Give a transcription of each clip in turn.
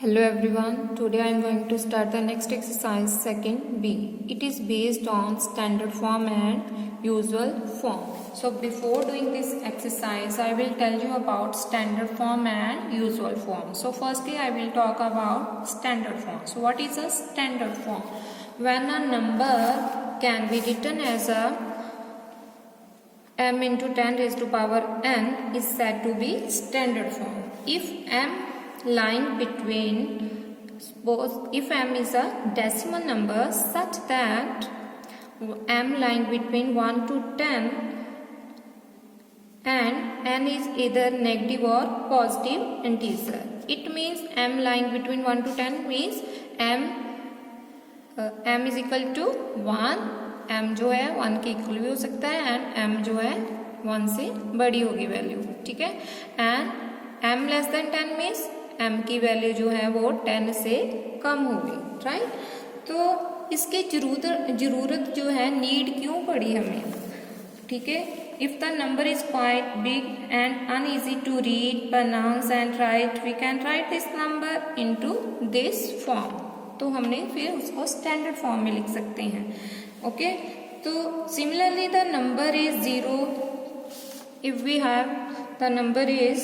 Hello everyone, today I am going to start the next exercise second B. It is based on standard form and usual form. So before doing this exercise, I will tell you about standard form and usual form. So firstly I will talk about standard form. So what is a standard form? When a number can be written as a m into 10 raised to power n is said to be standard form. If m lying between, suppose if m is a decimal number such that m lying between 1 to 10 and n is either negative or positive integer. It means m lying between 1 to 10 means m is equal to 1. m जो है 1 के equal भी हो सकता है and m जो है 1 से बड़ी होगी वैल्यू, ठीक है. And m less than 10 means m की वैल्यू जो है वो 10 से कम होगी, राइट. तो इसकी जरूरत जो है नीड क्यों पड़ी हमें, ठीक है. If the number is quite big and uneasy to read, pronounce and write, we can write this number into this form. तो हमने फिर उसको स्टैंडर्ड फॉर्म में लिख सकते हैं. ओके, तो similarly the number is 0. If we have the number is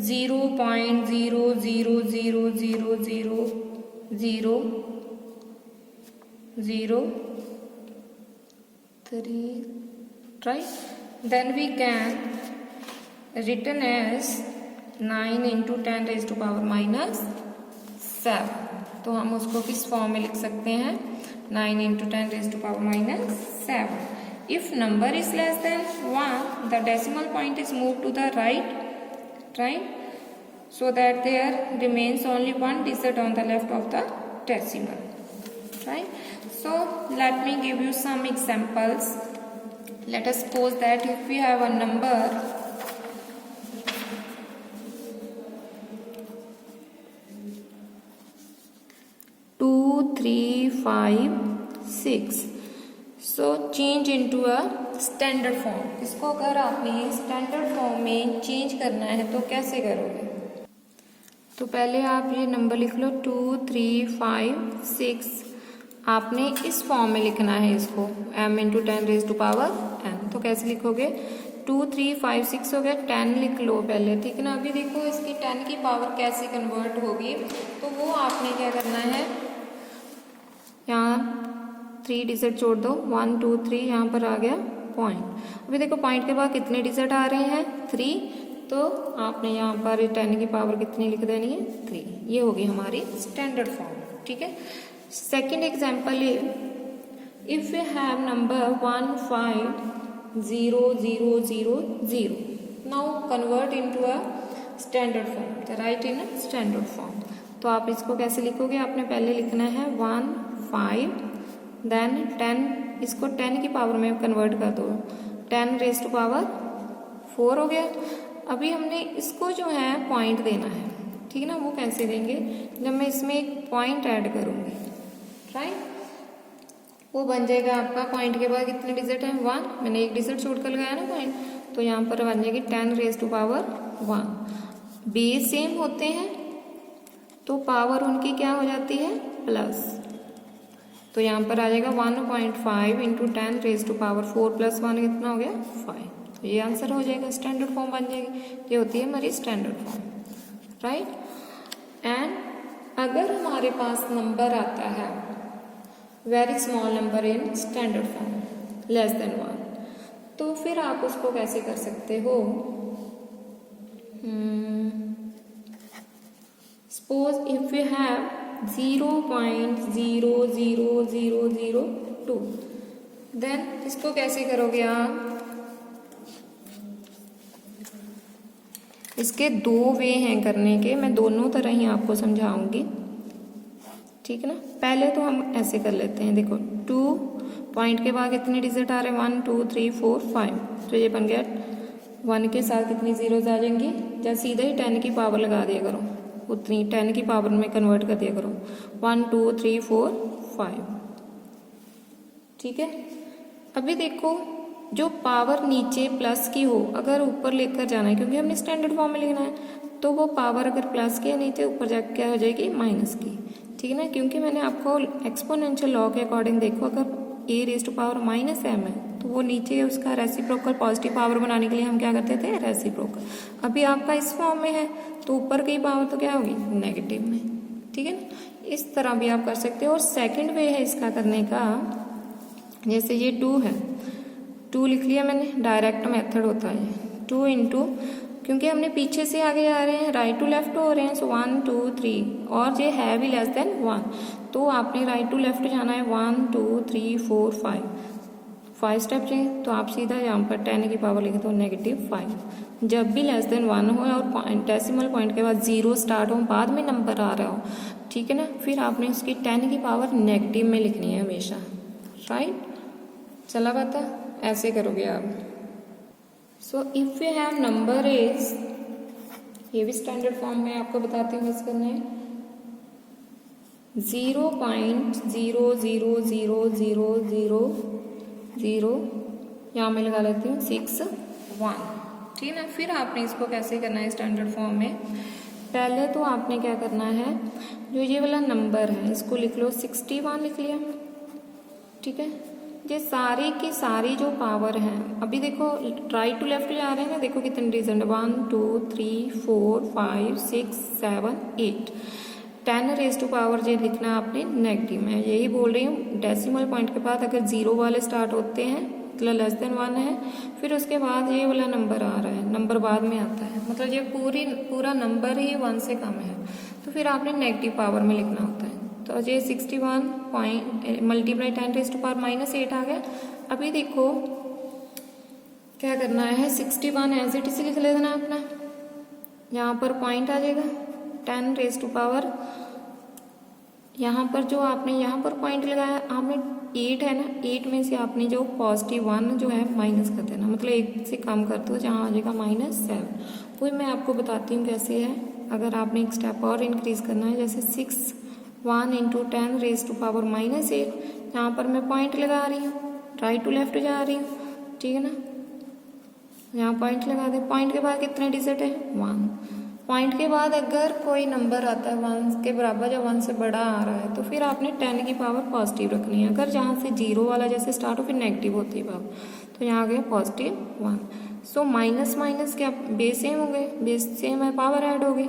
0.00000003, right? Then we can written as 9 into 10 raised to power minus 7. तो हम उसको किस फॉर्म में लिख सकते हैं? 9 into 10 raised to power minus 7. If number is less than 1, the decimal point is moved to the right, so that there remains only one digit on the left of the decimal, right? So let me give you some examples. Let us suppose that if we have a number 2, 3, 5, 6. So change into a standard form. इसको अगर आपने standard form में change करना है तो कैसे करोगे? तो पहले आप ये नंबर लिख लो 2, 3, 5, 6. आपने इस फॉर्म में लिखना है इसको m into 10 raise to power n. तो कैसे लिखोगे? 2, 3, 5, 6 हो गया, 10 लिख लो पहले, ठीक है ना. अभी देखो इसकी 10 की पावर कैसे कन्वर्ट होगी, तो वो आपने क्या करना है, यहाँ 3 डिजिट जोड़ दो, 1, 2, 3. यहाँ पर आ गया पॉइंट. अभी देखो पॉइंट के बाद कितने डिजिट आ रहे हैं? 3. तो आपने यहाँ पर 10 की पावर कितनी लिख देनी है? 3. ये होगी हमारी स्टैंडर्ड फॉर्म, ठीक है. Second example if you have number 1, 5, 0, 0, 0, 0. Now convert into a standard form, तो राइट इन स्टैंडर्ड फॉर्म. तो आप इसको कैसे लिखोगे? आपने पहले लिखना है 1, 5, देन 10. इसको 10 की पावर में कन्वर्ट कर दो, 10 रेज टू पावर 4 हो गया. अभी हमने इसको जो है पॉइंट देना है, ठीक है ना. वो कैसे देंगे? जब मैं इसमें एक पॉइंट ऐड करूंगी, राइट. वो बन जाएगा आपका पॉइंट के बाद कितने डिजिट हैं? 1. मैंने एक डिजिट छोड़कर लगाया ना पॉइंट, तो यहाँ पर बन जाएगी 10 raise to power 1. Base same होते हैं तो पावर उनकी क्या हो जाती है? प्लस. तो यहाँ पर आ जाएगा 1.5 into 10 raise to power 4 plus 1 कितना हो गया? 5. तो ये आंसर हो जाएगा, स्टैंडर्ड फॉर्म बन जाएगी. ये होती है हमारी स्टैंडर्ड फॉर्म, राइट. एंड अगर हमारे पास नंबर आता है very small number in standard form less than 1, तो फिर आप उसको कैसे कर सकते हो? Suppose if you have 0.00002, then इसको कैसे करोगे आप? इसके 2 वे हैं करने के, मैं दोनों तरह ही आपको समझाऊंगी, ठीक है ना. पहले तो हम ऐसे कर लेते हैं. देखो 2 पॉइंट के बाद कितने डिजिट आ रहे हैं? 1, 2, 3, 4, 5. तो ये बन गया 1 के साथ कितनी जीरोज आ जाएंगी? जब सीधा ही 10 की पावर लगा दिया करो, उतनी 10 की पावर में कन्वर्ट कर दिया करो. 1, 2, 3, 4, 5, ठीक है. अभी देखो जो पावर नीचे प्लस की हो, अगर ऊपर लेकर जाना है, क्योंकि हमने स्टैंडर्ड फॉर्म में लिखना है, तो वो पावर अगर प्लस की है नीचे ऊपर जाकर क्या हो जाएगी माइनस की, ठीक है ना। क्योंकि मैंने आपको एक्सपोनेंशियल लॉ के अकॉर्डिंग देखो, अगर a raise to power minus m है तो वो नीचे उसका रेसिप्रोकल पॉजिटिव पावर बनाने के लिए हम क्या करते थे, रेसिप्रोकल। अभी आपका इस फॉर्म में है तो ऊपर की पावर तो क्या होगी, नेगेटिव में, ठीक है ना। इस तरह भी आप कर सकते हो। और सेकंड वे है इसका करने का, जैसे ये 2 है, 2 लिख लिया मैंने, डायरेक्ट मेथड होता है 2 इंटू, क्योंकि हमने पीछे से आगे जा रहे हैं, राइट टू लेफ्ट हो रहे हैं, सो 1 2 3 और ये है भी लेस देन 1, तो आपने राइट टू लेफ्ट जाना है 1 2 3 4 5 स्टेप चाहिए, तो आप सीधा यहाँ पर 10 की पावर लिखे तो -5। जब भी लेस देन 1 हो और डेसिमल पॉइंट के बाद 0 स्टार्ट हो, बाद में नंबर आ रहा हो, ठीक है ना, फिर आपने उसकी 10 की पावर नेगेटिव में लिखनी है हमेशा, राइट। चला पता, ऐसे करोगे आप। So if you have number is, ये भी स्टैंडर्ड फॉर्म में आपको बताती हूँ कैसे करना है, 0.000000, यहाँ मैं लगा लेती हूँ 6 1, ठीक है ना। फिर आपने इसको कैसे करना है स्टैंडर्ड फॉर्म में, पहले तो आपने क्या करना है, जो ये वाला नंबर है इसको लिख लो, 61 लिख लिया, ठीक है। ये सारी की सारी जो पावर है, अभी देखो राइट टू लेफ्ट जा रहे हैं ना, देखो कितने डिजिट, 1 2 3 4 5 6 7 8, 10 रेज़ टू पावर ये लिखना आपने नेगेटिव में। यही बोल रही हूँ, डेसिमल पॉइंट के बाद अगर 0 वाले स्टार्ट होते हैं मतलब लेस देन 1 है, फिर उसके बाद ये वाला नंबर आ रहा है, नंबर बाद में आता है, मतलब ये पूरा नंबर ही 1 से कम है, तो फिर आपने नेगेटिव पावर में लिखना होता है। तो ये 61 point multiply 10 raise to power -8 आ गया। अभी देखो क्या करना है, 61 एज इट इज लिख लेना अपना, यहाँ पर पॉइंट आ जाएगा 10 रेज़ टू पावर, यहाँ पर जो आपने यहाँ पर पॉइंट लगाया, आपने 8 है ना, 8 में से आपने जो +1 जो है माइनस कर देना, मतलब 1 से कम कर दो, जहाँ आ जाएगा -7। वही मैं आपको बताती हूँ कैसे है। अगर आपने एक स्टेप और इंक्रीज करना है, जैसे 61 इंटू 10 रेज़ टू पावर -8, यहाँ पर मैं पॉइंट लगा रही हूँ, राइट टू लेफ्ट जा रही हूँ, ठीक है ना। यहाँ पॉइंट लगा दे, पॉइंट के बाद कितने डिजिट है, 1। पॉइंट के बाद अगर कोई नंबर आता है 1 के बराबर या 1 से बड़ा आ रहा है, तो फिर आपने 10 की पावर पॉजिटिव रखनी है। अगर जहाँ से 0 वाला जैसे स्टार्ट हो फिर नेगेटिव होती है पावर, तो यहाँ आ गया +1। सो माइनस माइनस क्या, बेस सेम हो गए, बेस सेम है, पावर ऐड हो गई,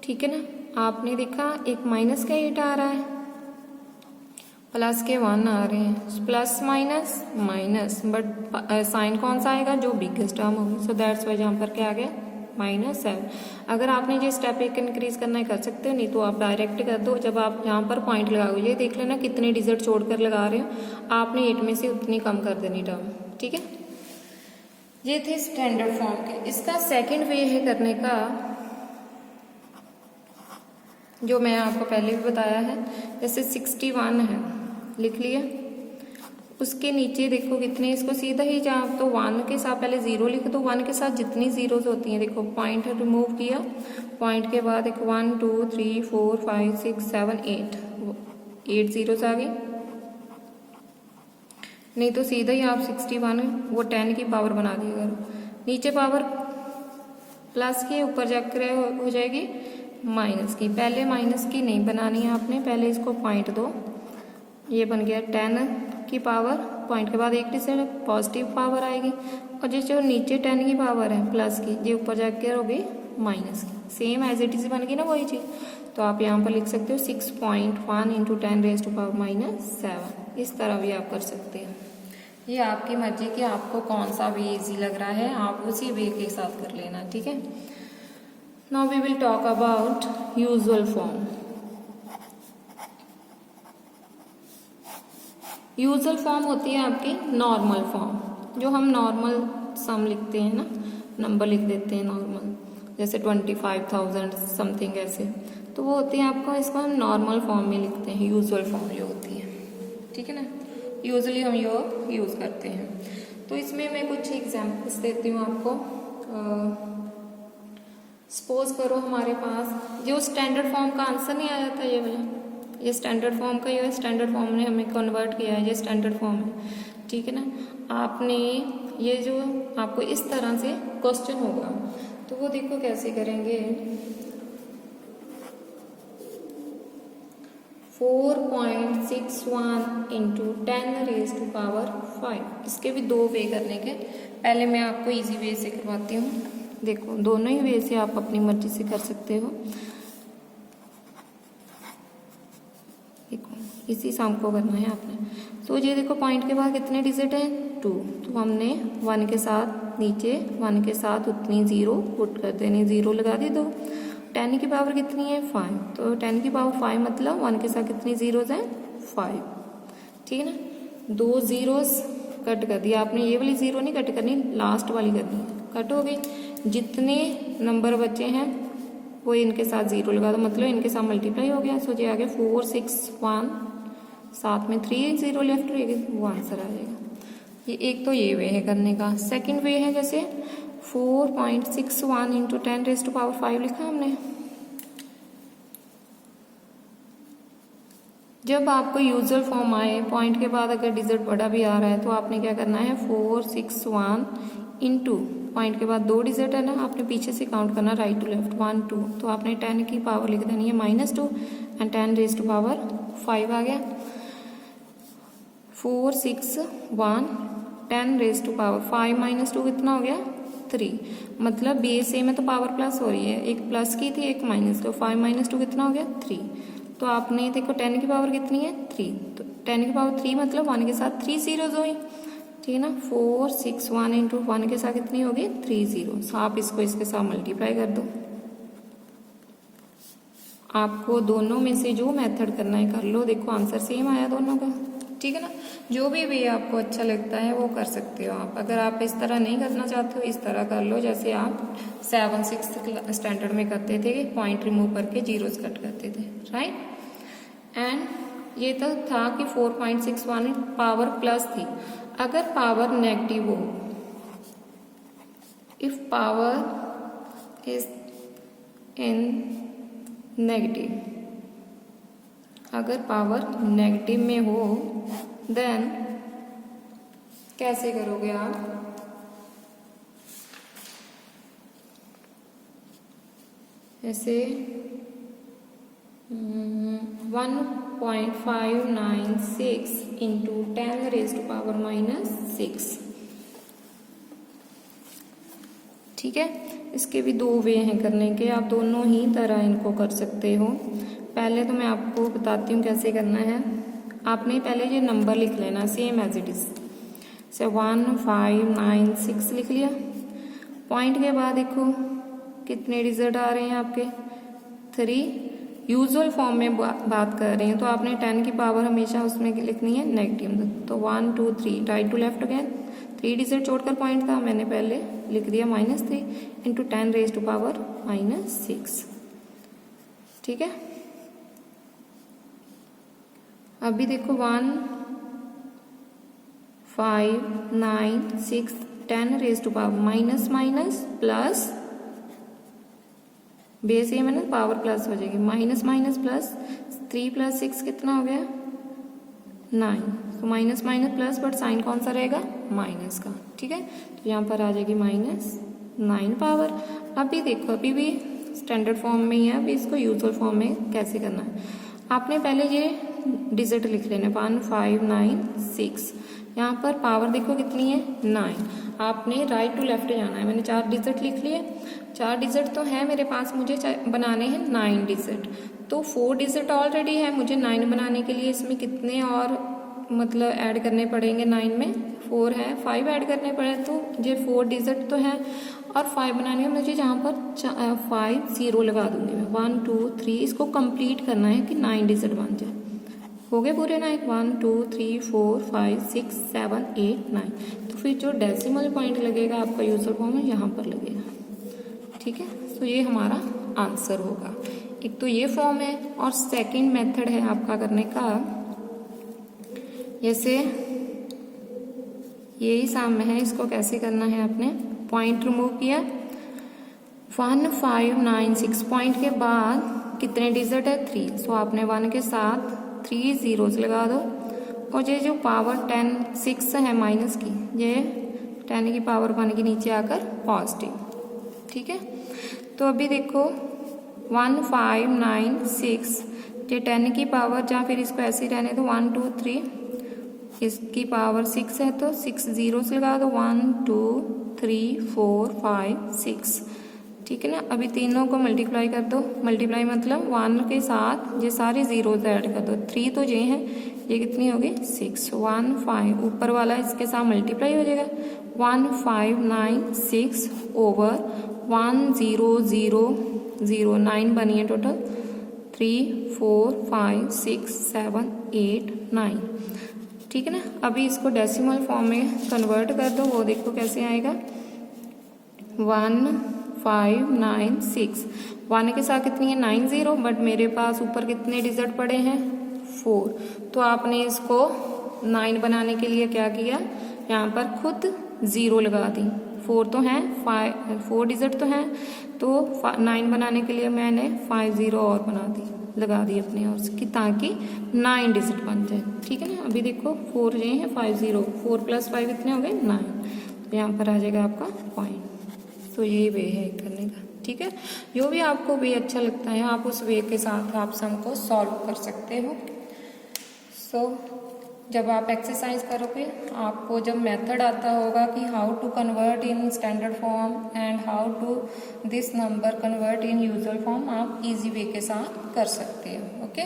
ठीक है ना। आपने देखा एक माइनस का 8 आ रहा है, प्लस के 1 आ रहे हैं, plus minus minus, but sign कौन सा आएगा, जो बिगेस्ट टर्म होगी, सो दैट्स वाई यहाँ पर क्या आ गया -7। अगर आपने ये स्टेप एक इंक्रीज करना है कर सकते हो, नहीं तो आप डायरेक्ट कर दो। जब आप यहाँ पर पॉइंट लगाओगे, ये देख लेना कितने डिजिट छोड़कर लगा रहे हो, आपने 8 में से उतनी कम कर देनी टर्म, ठीक है। ये थे स्टैंडर्ड फॉर्म के। इसका सेकंड वे है करने का, जो मैं आपको पहले भी बताया है, जैसे 61 है लिख लिया, उसके नीचे देखो कितने, इसको सीधा ही जहाँ तो 1 के साथ पहले 0 लिख दो, 1 के साथ जितनी जीरोज होती हैं, देखो पॉइंट रिमूव किया, पॉइंट के बाद देखो 1 2 3 4 5 6 7 8 जीरोज आ गई। नहीं तो सीधा ही आप 61 वो 10 की पावर बना दिया करो, नीचे पावर प्लस की, ऊपर जाकर हो जाएगी माइनस की। पहले माइनस की नहीं बनानी है आपने, पहले इसको पॉइंट दो, ये बन गया 10 की पावर, पॉइंट के बाद एक डिजिट पॉजिटिव पावर आएगी, और जो नीचे 10 की पावर है प्लस की, ये ऊपर जाकर होगी माइनस की, सेम एज इट इज बन गई ना वही चीज़। तो आप यहाँ पर लिख सकते हो 6.1 इंटू 10 रेज़ टू पावर -7। इस तरह भी आप कर सकते हैं, ये आपकी मर्जी कि आपको कौन सा वे इजी लग रहा है, आप उसी वे के साथ कर लेना, ठीक है। Now we will talk about usual form. Usual form होती है आपकी नॉर्मल फॉर्म, जो हम नॉर्मल सम लिखते हैं ना, नंबर लिख देते हैं नॉर्मल, जैसे 25,000 समथिंग ऐसे, तो वो होती है आपका, इसको हम नॉर्मल फॉर्म में लिखते हैं, यूजुअल फॉर्म जो होती है, ठीक है ना। यूजुअली हम ये यूज़ करते हैं। तो इसमें मैं कुछ एग्जाम्पल्स देती हूँ आपको। सपोज करो हमारे पास जो स्टैंडर्ड फॉर्म का आंसर नहीं आया था, ये वाला, ये स्टैंडर्ड फॉर्म का, ये स्टैंडर्ड फॉर्म ने हमें कन्वर्ट किया है, ये स्टैंडर्ड फॉर्म है, ठीक है ना। आपने ये जो आपको इस तरह से क्वेश्चन होगा, तो वो देखो कैसे करेंगे। 4.61 इंटू 10⁵5। इसके भी 2 वे करने के। पहले मैं आपको इजी वे से करवाती हूँ। देखो दोनों ही वे से आप अपनी मर्जी से कर सकते हो। देखो इसी सम को करना है आपने। तो ये देखो पॉइंट के बाद कितने डिजिट हैं 2, तो हमने 1 के साथ नीचे 1 के साथ उतनी 0 पुट कर देनी, 0 लगा दी। तो 10 की पावर कितनी है 5, तो 10 की पावर 5 मतलब 1 के साथ कितनी जीरोज हैं 5। ठीक है ना, 2 जीरोस कट कर दिया आपने। ये वाली 0 नहीं कट करनी, लास्ट वाली करनी है, कट हो गई। जितने नंबर बचे हैं वो इनके साथ 0 लगा दो, मतलब इनके साथ मल्टीप्लाई हो गया। सो ये आ गया 4 6 1, साथ में 3 0 लेफ्ट रहेगी, वो आंसर आ जाएगा। ये एक तो ये वे है करने का। सेकंड वे है जैसे 4.61 इंटू 10⁵5 लिखा हमने। जब आपको यूजुअल फॉर्म आए, पॉइंट के बाद अगर डिजिट बड़ा भी आ रहा है तो आपने क्या करना है 461 इंटू पॉइंट के बाद 2 डिजिट है ना, आपने पीछे से काउंट करना राइट टू लेफ्ट 1 2, तो आपने 10 की पावर लिख देनी है -2 एंड 10⁵5 आ गया। 461 10⁵5 -2 कितना हो गया 3, मतलब बेस ए में तो पावर प्लस हो रही है, एक प्लस की थी एक माइनस, तो 5 - 2 कितना हो गया 3। तो आपने देखो 10 की पावर कितनी है 3, तो 10 की पावर 3 मतलब 1 के साथ 3 जीरोज हुई। ठीक है ना, 461 इंटू 1 के साथ कितनी होगी 3 जीरोज। आप इसको इसके साथ मल्टीप्लाई कर दो। आपको दोनों में से जो मेथड करना है कर लो। देखो आंसर सेम आया दोनों का। ठीक है ना, जो भी वे आपको अच्छा लगता है वो कर सकते हो आप। अगर आप इस तरह नहीं करना चाहते हो इस तरह कर लो, जैसे आप 7 6 स्टैंडर्ड में करते थे, पॉइंट रिमूव करके जीरोस कट करते थे, राइट। एंड ये तो था कि 4.61 पावर प्लस थी। अगर पावर नेगेटिव हो, if power is in negative, अगर पावर नेगेटिव में हो देन कैसे करोगे आप, जैसे 1.596 इंटू 10⁻⁻6। ठीक है, इसके भी 2 वे हैं करने के, आप दोनों ही तरह इनको कर सकते हो। पहले तो मैं आपको बताती हूँ कैसे करना है। आपने पहले ये नंबर लिख लेना सेम एज इट इज, से 1596 लिख लिया। पॉइंट के बाद देखो कितने डिजिट आ रहे हैं आपके 3। यूजुअल फॉर्म में बात कर रहे हैं तो आपने 10 की पावर हमेशा उसमें लिखनी है नेगेटिव, तो 1 2 3 राइट टू लेफ्ट गए। 3 डिजिट छोड़कर पॉइंट था, मैंने पहले लिख दिया -3 इंटू 10⁻⁻6। ठीक है, अभी देखो 1 5 9 6 10⁻⁻, माइनस माइनस प्लस, बेस ए में ना पावर प्लस हो जाएगी, माइनस माइनस प्लस, 3 + 6 कितना हो गया 9, तो minus minus plus, but sign कौन सा रहेगा माइनस का। ठीक है, तो यहाँ पर आ जाएगी -9 पावर। अभी देखो अभी भी स्टैंडर्ड फॉर्म में ही है, अभी इसको यूजुअल फॉर्म में कैसे करना है। आपने पहले ये डिजिट लिख लेना 1596, यहाँ पर पावर देखो कितनी है 9, आपने राइट टू लेफ्ट जाना है। मैंने 4 डिजिट लिख लिए, 4 डिजिट तो है मेरे पास, मुझे बनाने हैं 9 डिजिट, तो 4 डिजिट ऑलरेडी है, मुझे 9 बनाने के लिए इसमें कितने और मतलब ऐड करने पड़ेंगे। 9 में 4 है, 5 ऐड करने पड़े, तो ये 4 डिजिट तो है और 5 बनाने में मुझे यहाँ पर 5 0 लगा दूंगी मैं। 1 2 3 इसको कंप्लीट करना है कि 9 डिजिट बन जाए। हो गए पूरे 9, 1 2 3 4 5 6 7 8 9। तो फिर जो डेसिमल पॉइंट लगेगा आपका यूजर फॉर्म में यहाँ पर लगेगा। ठीक है, तो ये हमारा आंसर होगा। एक तो ये फॉर्म है और सेकंड मेथड है आपका करने का, जैसे यही सामने है, इसको कैसे करना है। आपने पॉइंट रिमूव किया 1596, पॉइंट के बाद कितने डिजिट है 3, सो आपने 1 के साथ 3 जीरोज लगा दो। और ये जो पावर 6 है माइनस की, ये 10 की पावर 1 के नीचे आकर पॉजिटिव। ठीक है, तो अभी देखो 1596 ये 10 की पावर, या फिर इसको ऐसे ही रहने दो 1 2 3, इसकी पावर 6 है तो 6 जीरोस लगा दो 1 2 3 4 5 6, ठीक है ना। अभी तीनों को मल्टीप्लाई कर दो, मल्टीप्लाई मतलब 1 के साथ ये सारे जीरोस ऐड कर दो, 3 तो ये हैं, ये कितनी होगी 6, 1 5 ऊपर वाला इसके साथ मल्टीप्लाई हो जाएगा 1596 ओवर 1 0 0 0 9 बनी है टोटल, 3 4 5 6 7 8 9, ठीक है ना। अभी इसको डेसिमल फॉर्म में कन्वर्ट कर दो, वो देखो कैसे आएगा 1596, 1 के साथ कितनी है 9 0, बट मेरे पास ऊपर कितने डिजिट पड़े हैं 4, तो आपने इसको 9 बनाने के लिए क्या किया, यहाँ पर खुद 0 लगा दी, 4 तो हैं 4 डिजिट तो हैं, तो 9 बनाने के लिए मैंने 5 0 और लगा दी अपने और की, ताकि 9 डिजिट बन जाए, ठीक है ना। अभी देखो 4 ये हैं 5 0, 4 + 5 कितने हो गए 9, तो यहाँ पर आ जाएगा आपका पॉइंट। तो यही वे है करने का, ठीक है। जो भी आपको वे अच्छा लगता है आप उस वे के साथ आप सम को सॉल्व कर सकते हो। सो जब आप एक्सरसाइज करोगे आपको जब मेथड आता होगा कि how to convert in standard form and how to this number convert in usual form, आप इजी वे के साथ कर सकते हो। ओके।